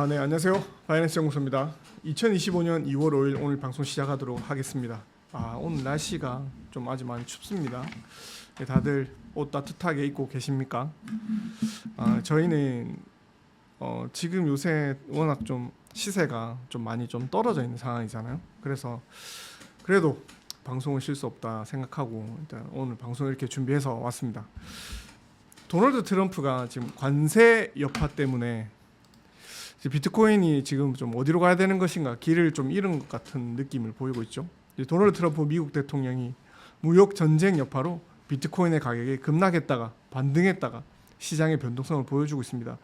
네, 안녕하세요. 바이낸스 연구소입니다. 2025년 2월 5일 오늘 방송 시작하도록 하겠습니다. 오늘 날씨가 좀 아주 많이 춥습니다. 다들 옷 따뜻하게 입고 계십니까? 저희는 지금 요새 워낙 좀 시세가 좀 많이 좀 떨어져 있는 상황이잖아요. 그래서 그래도 방송을 쉴 수 없다 생각하고 일단 오늘 방송을 이렇게 준비해서 왔습니다. 도널드 트럼프가 지금 관세 여파 때문에 비트코인이 지금 좀 어디로 가야 되는 것인가 길을 좀 잃은 것 같은 느낌을 보이고 있죠. 도널드 트럼프 미국 대통령이 무역 전쟁 여파로 비트코인의 가격이 급락했다가 반등했다가 시장의 변동성을 보여주고 있습니다.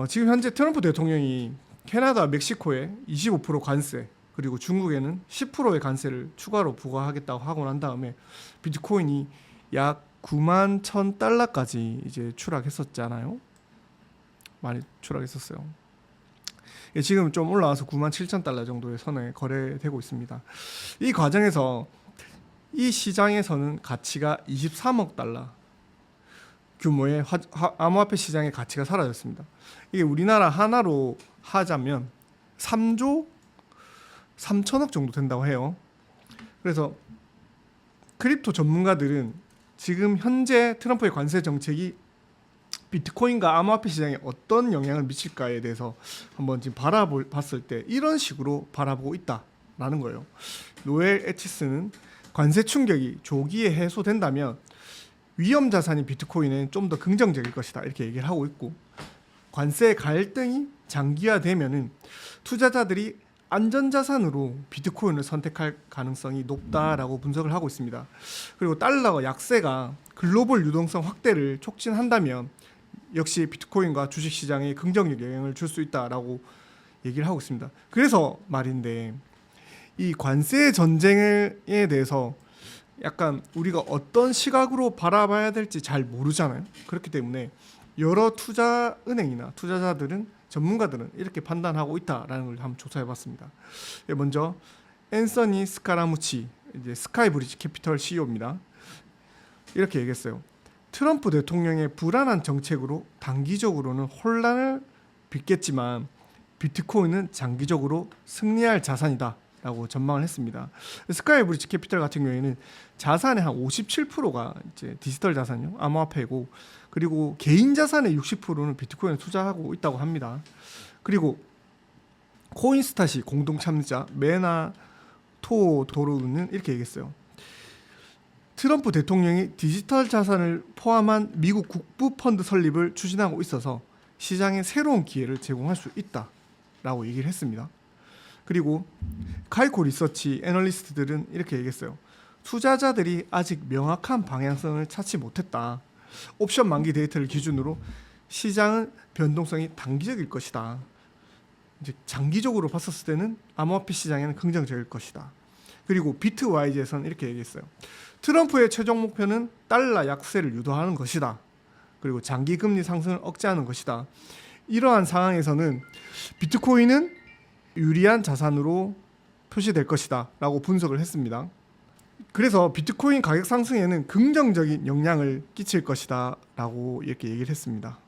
지금 현재 트럼프 대통령이 캐나다, 멕시코에 25% 관세 그리고 중국에는 10%의 관세를 추가로 부과하겠다고 하고 난 다음에 비트코인이 약 91,000달러까지 이제 추락했었잖아요. 많이 추락했었어요. 지금 좀 올라와서 97,000달러 정도의 선에 거래되고 있습니다. 이 과정에서 이 시장에서는 가치가 23억 달러 규모의 암호화폐 시장의 가치가 사라졌습니다. 이게 우리나라 하나로 하자면 3조 3천억 정도 된다고 해요. 그래서 크립토 전문가들은 지금 현재 트럼프의 관세 정책이 비트코인과 암호화폐 시장에 어떤 영향을 미칠까에 대해서 한번 지금 바라봤을 때 이런 식으로 바라보고 있다라는 거예요. 노엘 에치스는 관세 충격이 조기에 해소된다면 위험 자산인 비트코인은 좀 더 긍정적일 것이다 이렇게 얘기를 하고 있고, 관세 갈등이 장기화되면은 투자자들이 안전자산으로 비트코인을 선택할 가능성이 높다라고 분석을 하고 있습니다. 그리고 달러 약세가 글로벌 유동성 확대를 촉진한다면 역시 비트코인과 주식시장에 긍정적 영향을 줄 수 있다라고 얘기를 하고 있습니다. 그래서 말인데 이 관세 전쟁에 대해서 약간 우리가 어떤 시각으로 바라봐야 될지 잘 모르잖아요. 그렇기 때문에 여러 투자은행이나 투자자들은 전문가들은 이렇게 판단하고 있다라는 걸 한번 조사해봤습니다. 먼저 앤서니 스카라무치 이제 스카이브리지 캐피털 CEO입니다. 이렇게 얘기했어요. 트럼프 대통령의 불안한 정책으로 단기적으로는 혼란을 빚겠지만 비트코인은 장기적으로 승리할 자산이다 라고 전망을 했습니다. 스카이브리지 캐피털 같은 경우에는 자산의 한 57%가 이제 디지털 자산이요, 암호화폐고, 그리고 개인 자산의 60%는 비트코인에 투자하고 있다고 합니다. 그리고 코인스탓이 공동 참여자 메나 토도르는 이렇게 얘기했어요. 트럼프 대통령이 디지털 자산을 포함한 미국 국부 펀드 설립을 추진하고 있어서 시장에 새로운 기회를 제공할 수 있다라고 얘기를 했습니다. 그리고 카이코 리서치 애널리스트들은 이렇게 얘기했어요. 투자자들이 아직 명확한 방향성을 찾지 못했다. 옵션 만기 데이터를 기준으로 시장은 변동성이 단기적일 것이다. 이제 장기적으로 봤었을 때는 암호화폐 시장에는 긍정적일 것이다. 그리고 비트와이즈에서는 이렇게 얘기했어요. 트럼프의 최종 목표는 달러 약세를 유도하는 것이다. 그리고 장기 금리 상승을 억제하는 것이다. 이러한 상황에서는 비트코인은 유리한 자산으로 표시될 것이다 라고 분석을 했습니다. 그래서 비트코인 가격 상승에는 긍정적인 영향을 끼칠 것이다 라고 이렇게 얘기를 했습니다.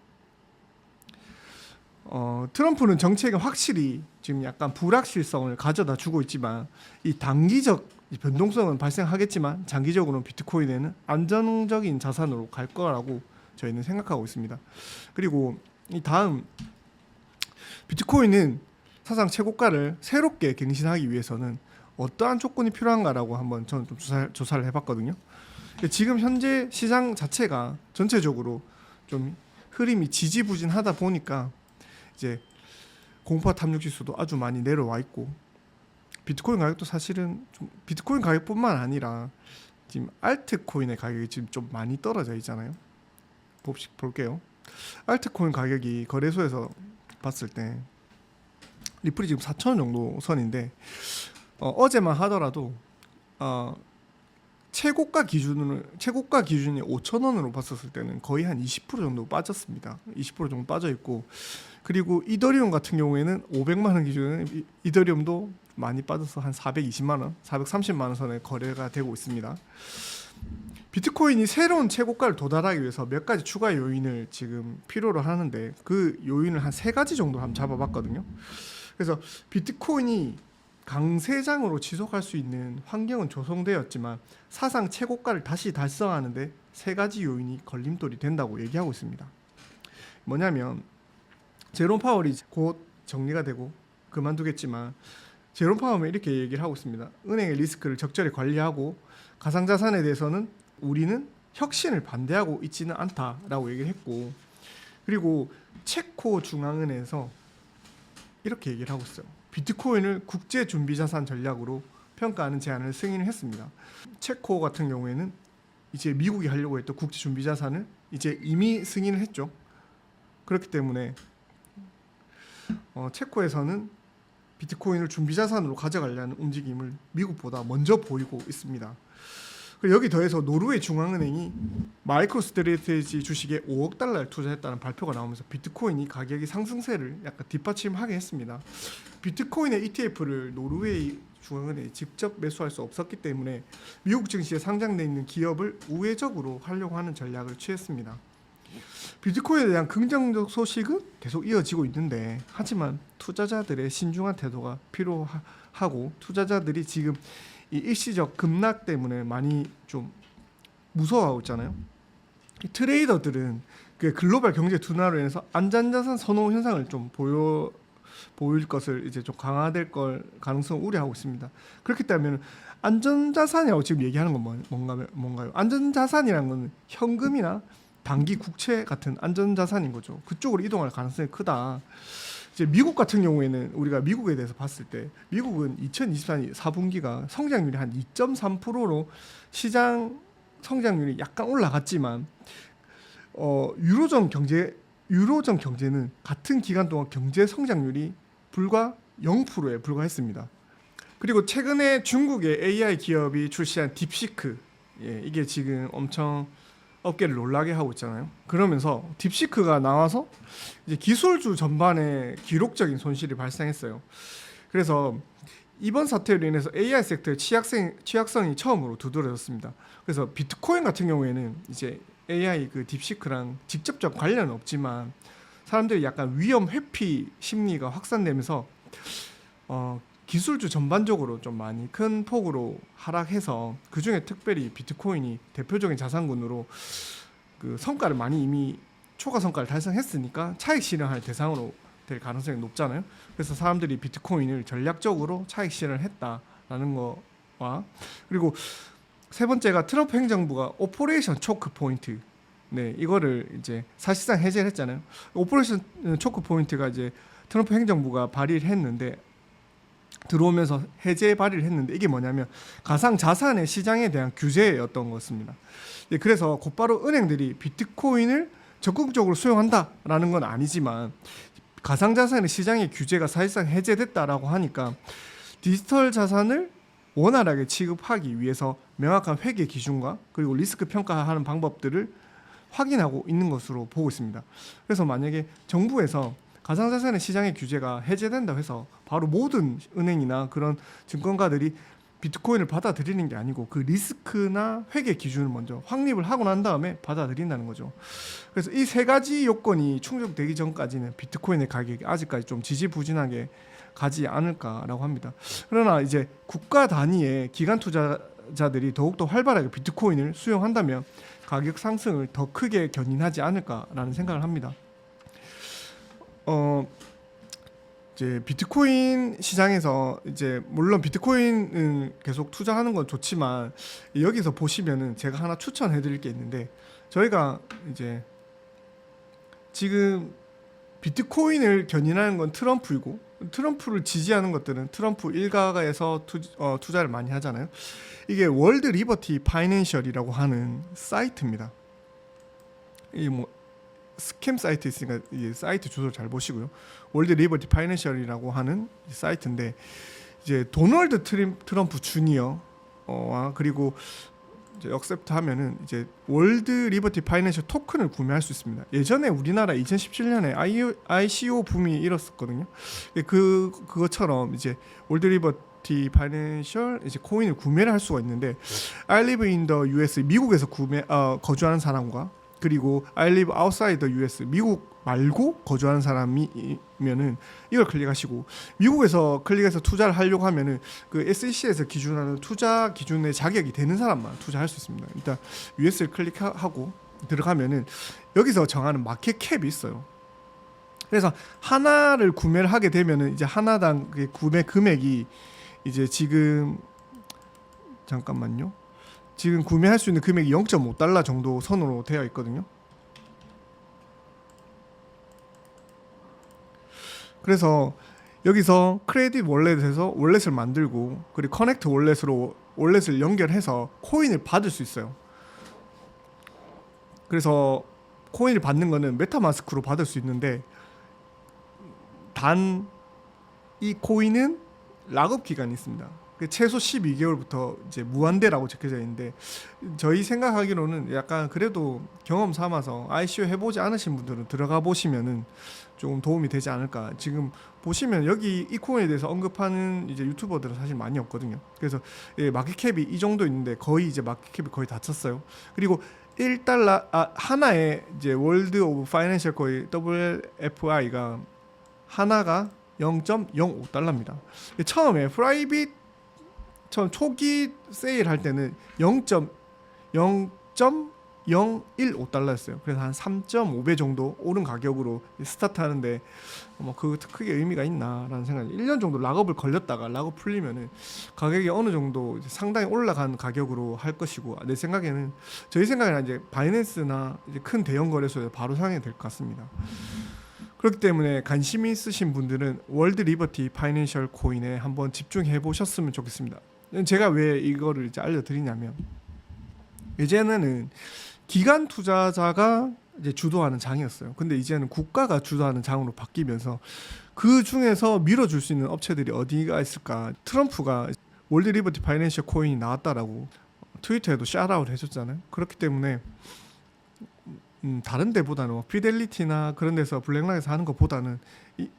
트럼프는 정책에 확실히 지금 약간 불확실성을 가져다 주고 있지만 이 단기적 변동성은 발생하겠지만 장기적으로는 비트코인에는 안정적인 자산으로 갈 거라고 저희는 생각하고 있습니다. 그리고 이 다음 비트코인은 사상 최고가를 새롭게 갱신하기 위해서는 어떠한 조건이 필요한가라고 한번 저는 좀 조사를 해봤거든요. 지금 현재 시장 자체가 전체적으로 좀 흐름이 지지부진하다 보니까 이제 공포 탐욕 지수도 아주 많이 내려와 있고, 비트코인 가격도 사실은 좀 비트코인 가격뿐만 아니라 지금 알트코인의 가격이 지금 좀 많이 떨어져 있잖아요. 볼게요. 알트코인 가격이 거래소에서 봤을 때 리플이 지금 4,000원 정도 선인데 어제만 하더라도 최고가 기준이 5,000원으로 봤었을 때는 거의 한 20% 정도 빠졌습니다. 20% 정도 빠져 있고, 그리고 이더리움 같은 경우에는 500만 원 기준은 이더리움도 많이 빠져서 한 420만 원, 430만 원 선에 거래가 되고 있습니다. 비트코인이 새로운 최고가를 도달하기 위해서 몇 가지 추가 요인을 지금 필요로 하는데 그 요인을 한 3가지 정도 한번 잡아봤거든요. 그래서 비트코인이 강세장으로 지속할 수 있는 환경은 조성되었지만 사상 최고가를 다시 달성하는데 3가지 요인이 걸림돌이 된다고 얘기하고 있습니다. 뭐냐면 제롬 파월이 곧 정리가 되고 그만두겠지만 제롬 파월은 이렇게 얘기를 하고 있습니다. 은행의 리스크를 적절히 관리하고 가상자산에 대해서는 우리는 혁신을 반대하고 있지는 않다라고 얘기를 했고, 그리고 체코 중앙은행에서 이렇게 얘기를 하고 있어요. 비트코인을 국제 준비 자산 전략으로 평가하는 제안을 승인을 했습니다. 체코 같은 경우에는 이제 미국이 하려고 했던 국제 준비 자산을 이제 이미 승인을 했죠. 그렇기 때문에 체코에서는 비트코인을 준비 자산으로 가져가려는 움직임을 미국보다 먼저 보이고 있습니다. 그리고 여기 더해서 노르웨이 중앙은행이 마이크로 스트래티지 주식에 5억 달러를 투자했다는 발표가 나오면서 비트코인이 가격의 상승세를 약간 뒷받침하게 했습니다. 비트코인의 ETF를 노르웨이 중앙은행이 직접 매수할 수 없었기 때문에 미국 증시에 상장돼 있는 기업을 우회적으로 하려고 하는 전략을 취했습니다. 비트코인에 대한 긍정적 소식은 계속 이어지고 있는데, 하지만 투자자들의 신중한 태도가 필요하고, 투자자들이 지금 이 일시적 급락 때문에 많이 좀 무서워하고 있잖아요. 트레이더들은 그 글로벌 경제 둔화로 인해서 안전자산 선호 현상을 좀 보일 것을 이제 좀 강화될 걸 가능성을 우려하고 있습니다. 그렇기 때문에 안전자산이라고 지금 얘기하는 건 뭔가요? 안전자산이라는 건 현금이나 단기 국채 같은 안전자산인 거죠. 그쪽으로 이동할 가능성이 크다. 이제 미국 같은 경우에는 우리가 미국에 대해서 봤을 때 미국은 2024년 4분기가 성장률이 한 2.3%로 시장 성장률이 약간 올라갔지만 유로존 경제는 같은 기간 동안 경제 성장률이 불과 0%에 불과했습니다. 그리고 최근에 중국의 AI 기업이 출시한 딥시크, 이게 지금 엄청 업계를 놀라게 하고 있잖아요. 그러면서 딥시크가 나와서 이제 기술주 전반에 기록적인 손실이 발생했어요. 그래서 이번 사태로 인해서 AI 섹터의 취약성이 처음으로 두드러졌습니다. 그래서 비트코인 같은 경우에는 이제 AI 그 딥시크랑 직접적 관련은 없지만 사람들이 약간 위험 회피 심리가 확산되면서 기술주 전반적으로 좀 많이 큰 폭으로 하락해서 그 중에 특별히 비트코인이 대표적인 자산군으로 그 성과를 많이 이미 초과 성과를 달성했으니까 차익 실현할 대상으로 될 가능성이 높잖아요. 그래서 사람들이 비트코인을 전략적으로 차익 실현을 했다라는 거와, 그리고 세 번째가 트럼프 행정부가 오퍼레이션 초크 포인트, 이거를 이제 사실상 해제를 했잖아요. 오퍼레이션 초크 포인트가 이제 트럼프 행정부가 발의를 했는데 들어오면서 해제 발의를 했는데, 이게 뭐냐면 가상 자산의 시장에 대한 규제였던 것입니다. 그래서 곧바로 은행들이 비트코인을 적극적으로 수용한다라는 건 아니지만 가상 자산의 시장의 규제가 사실상 해제됐다라고 하니까 디지털 자산을 원활하게 취급하기 위해서 명확한 회계 기준과 그리고 리스크 평가하는 방법들을 확인하고 있는 것으로 보고 있습니다. 그래서 만약에 정부에서 가상자산의 시장의 규제가 해제된다고 해서 바로 모든 은행이나 그런 증권가들이 비트코인을 받아들이는 게 아니고 그 리스크나 회계 기준을 먼저 확립을 하고 난 다음에 받아들인다는 거죠. 그래서 이 3가지 요건이 충족되기 전까지는 비트코인의 가격이 아직까지 좀 지지부진하게 가지 않을까라고 합니다. 그러나 이제 국가 단위의 기관 투자자들이 더욱더 활발하게 비트코인을 수용한다면 가격 상승을 더 크게 견인하지 않을까라는 생각을 합니다. 이제 비트코인 시장에서 이제 물론 비트코인은 계속 투자하는 건 좋지만 여기서 보시면은 제가 하나 추천해드릴 게 있는데, 저희가 이제 지금 비트코인을 견인하는 건 트럼프이고 트럼프를 지지하는 것들은 트럼프 일가에서 투자를 많이 하잖아요. 이게 월드 리버티 파이낸셜이라고 하는 사이트입니다. 이 뭐 스캠 사이트 있으니까 이 사이트 주소를 잘 보시고요. 월드 리버티 파이낸셜이라고 하는 사이트인데, 이제 도널드 트럼프 주니어와 그리고 이제 액셉트 하면은 이제 월드 리버티 파이낸셜 토큰을 구매할 수 있습니다. 예전에 우리나라 2017년에 ICO 붐이 일었었거든요. 그것처럼 이제 월드 리버티 리버티 파이낸셜 이제 코인을 구매를 할 수가 있는데 I live in the US 미국에서 거주하는 사람과 그리고 I live outside the US 미국 말고 거주하는 사람이면은 이걸 클릭하시고 미국에서 클릭해서 투자를 하려고 하면은 그 SEC에서 기준하는 투자 기준의 자격이 되는 사람만 투자할 수 있습니다. 일단 US를 클릭하고 들어가면은 여기서 정하는 마켓 캡이 있어요. 그래서 하나를 구매를 하게 되면은 이제 하나당 그 구매 금액이 이제 지금 잠깐만요. 지금 구매할 수 있는 금액이 0.5달러 정도 선으로 되어 있거든요. 그래서 여기서 크레딧 월렛에서 월렛을 만들고 그리고 커넥트 월렛으로 월렛을 연결해서 코인을 받을 수 있어요. 그래서 코인을 받는 거는 메타마스크로 받을 수 있는데 단 이 코인은 락업 기간이 있습니다. 최소 12개월부터 이제 무한대라고 적혀져 있는데 저희 생각하기로는 약간 그래도 경험 삼아서 ICO 해보지 않으신 분들은 들어가 보시면은 조금 도움이 되지 않을까. 지금 보시면 여기 이 코인에 대해서 언급하는 이제 유튜버들은 사실 많이 없거든요. 그래서 마켓캡이 이 정도 있는데 거의 이제 마켓캡이 거의 다 찼어요. 그리고 1달러 하나의 이제 월드 오브 파이낸셜 코인 WFI가 하나가 0.05달러입니다. 처음에 프라이빗 처음 초기 세일 할 때는 0.0115달러였어요. 그래서 한 3.5배 정도 오른 가격으로 스타트 하는데 그 크게 의미가 있나라는 생각이 1년 정도 락업을 걸렸다가 락업 풀리면은 가격이 어느 정도 상당히 올라간 가격으로 할 것이고 내 생각에는 저희 생각에는 이제 바이낸스나 이제 큰 대형 거래소에 바로 사용이 될 것 같습니다. 그렇기 때문에 관심 있으신 분들은 월드 리버티 파이낸셜 코인에 한번 집중해 보셨으면 좋겠습니다. 제가 왜 이거를 이제 알려드리냐면 예전에는 기관 투자자가 이제 주도하는 장이었어요. 근데 이제는 국가가 주도하는 장으로 바뀌면서 그 중에서 밀어줄 수 있는 업체들이 어디가 있을까? 트럼프가 월드 리버티 파이낸셜 코인이 나왔다라고 트위터에도 샤웃아웃 해줬잖아요. 그렇기 때문에 다른 데보다는 피델리티나 그런 데서 블랙락에서 하는 것보다는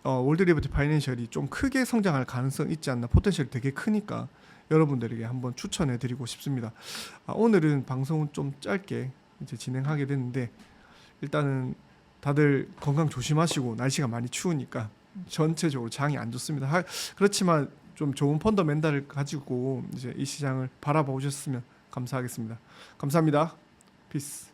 월드 리버티 파이낸셜이 좀 크게 성장할 가능성이 있지 않나. 포텐셜이 되게 크니까 여러분들에게 한번 추천해드리고 싶습니다. 오늘은 방송은 좀 짧게 이제 진행하게 됐는데 일단은 다들 건강 조심하시고 날씨가 많이 추우니까 전체적으로 장이 안 좋습니다. 그렇지만 좀 좋은 펀더멘탈을 가지고 이제 이 시장을 바라봐 오셨으면 감사하겠습니다. 감사합니다. 피스.